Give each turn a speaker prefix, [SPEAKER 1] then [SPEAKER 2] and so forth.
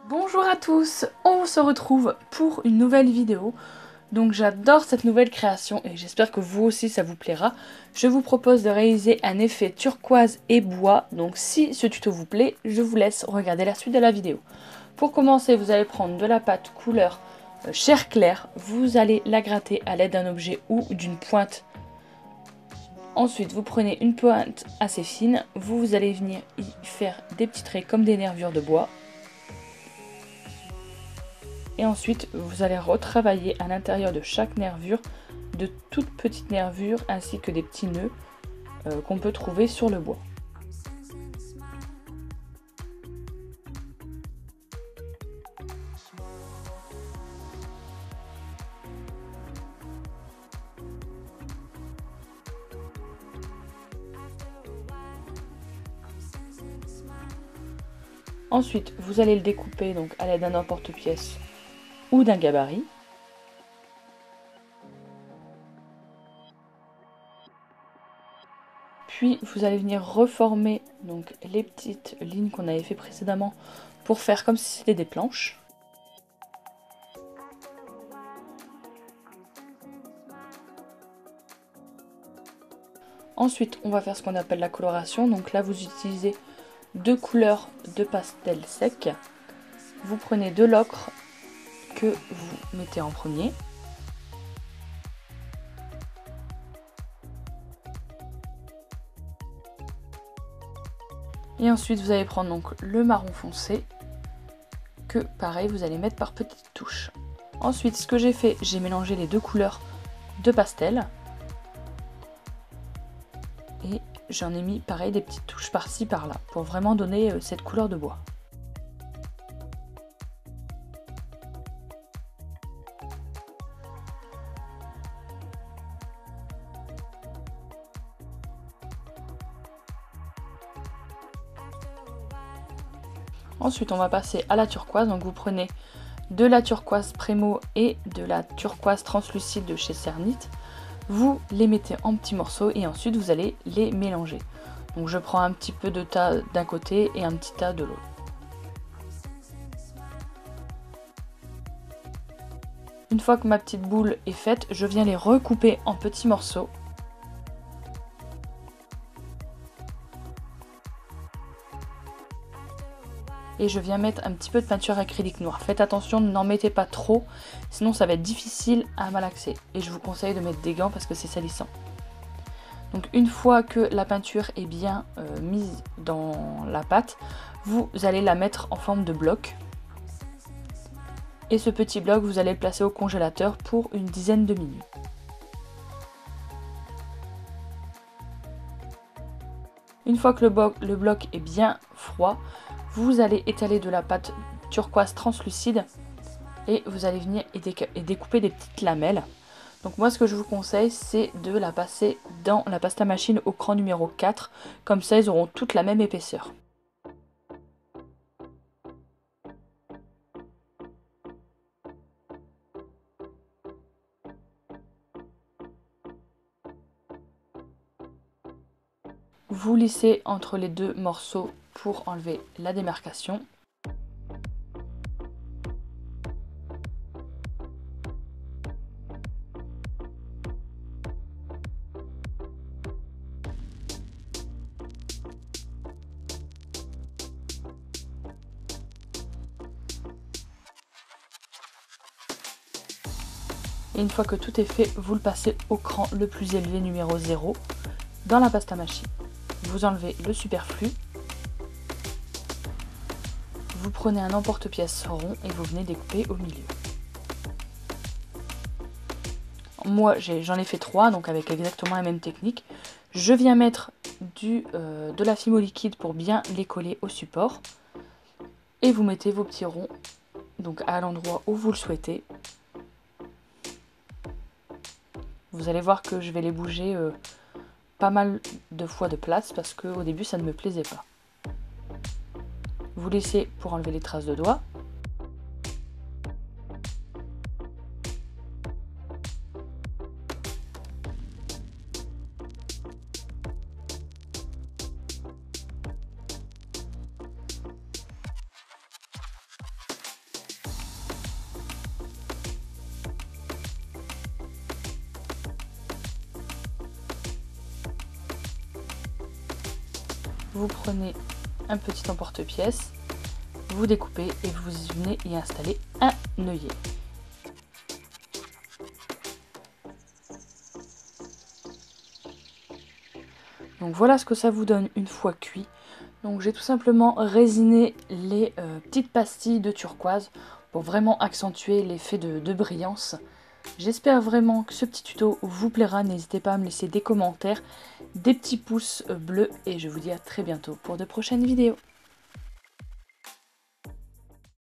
[SPEAKER 1] Bonjour à tous, on se retrouve pour une nouvelle vidéo. Donc j'adore cette nouvelle création et j'espère que vous aussi ça vous plaira. Je vous propose de réaliser un effet turquoise et bois. Donc si ce tuto vous plaît, je vous laisse regarder la suite de la vidéo. Pour commencer, vous allez prendre de la pâte couleur chair claire. Vous allez la gratter à l'aide d'un objet ou d'une pointe. Ensuite, vous prenez une pointe assez fine. Vous allez venir y faire des petits traits comme des nervures de bois. Et ensuite, vous allez retravailler à l'intérieur de chaque nervure de toutes petites nervures ainsi que des petits nœuds qu'on peut trouver sur le bois. Ensuite, vous allez le découper donc à l'aide d'un emporte-pièce ou d'un gabarit. Puis vous allez venir reformer donc les petites lignes qu'on avait fait précédemment pour faire comme si c'était des planches. Ensuite, on va faire ce qu'on appelle la coloration. Donc là, vous utilisez deux couleurs de pastel sec. Vous prenez de l'ocre que vous mettez en premier. Et ensuite, vous allez prendre donc le marron foncé que pareil, vous allez mettre par petites touches. Ensuite, ce que j'ai fait, j'ai mélangé les deux couleurs de pastel. Et j'en ai mis pareil des petites touches par-ci par-là pour vraiment donner cette couleur de bois. Ensuite, on va passer à la turquoise. Donc vous prenez de la turquoise Prémo et de la turquoise translucide de chez Cernit. Vous les mettez en petits morceaux et ensuite vous allez les mélanger. Donc je prends un petit peu de tas d'un côté et un petit tas de l'autre. Une fois que ma petite boule est faite, je viens les recouper en petits morceaux. Et je viens mettre un petit peu de peinture acrylique noire. Faites attention, n'en mettez pas trop, sinon ça va être difficile à malaxer. Et je vous conseille de mettre des gants parce que c'est salissant. Donc une fois que la peinture est bien mise dans la pâte, vous allez la mettre en forme de bloc. Et ce petit bloc, vous allez le placer au congélateur pour une dizaine de minutes. Une fois que le bloc est bien froid, vous allez étaler de la pâte turquoise translucide et vous allez venir et découper des petites lamelles. Donc moi ce que je vous conseille c'est de la passer dans la pasta machine au cran numéro 4, comme ça ils auront toutes la même épaisseur. Vous lissez entre les deux morceaux pour enlever la démarcation. Et une fois que tout est fait, vous le passez au cran le plus élevé numéro 0 dans la pasta machine. Vous enlevez le superflu. Vous prenez un emporte-pièce rond et vous venez découper au milieu. Moi j'en ai fait 3, donc avec exactement la même technique. Je viens mettre de la fimo liquide pour bien les coller au support. Et vous mettez vos petits ronds donc à l'endroit où vous le souhaitez. Vous allez voir que je vais les bouger pas mal de fois de place parce qu'au début ça ne me plaisait pas. Vous laissez pour enlever les traces de doigts. vous prenez un petit emporte-pièce, vous découpez et vous venez y installer un œillet. Donc voilà ce que ça vous donne une fois cuit. Donc j'ai tout simplement résiné les petites pastilles de turquoise pour vraiment accentuer l'effet de brillance. J'espère vraiment que ce petit tuto vous plaira. N'hésitez pas à me laisser des commentaires, des petits pouces bleus et je vous dis à très bientôt pour de prochaines vidéos.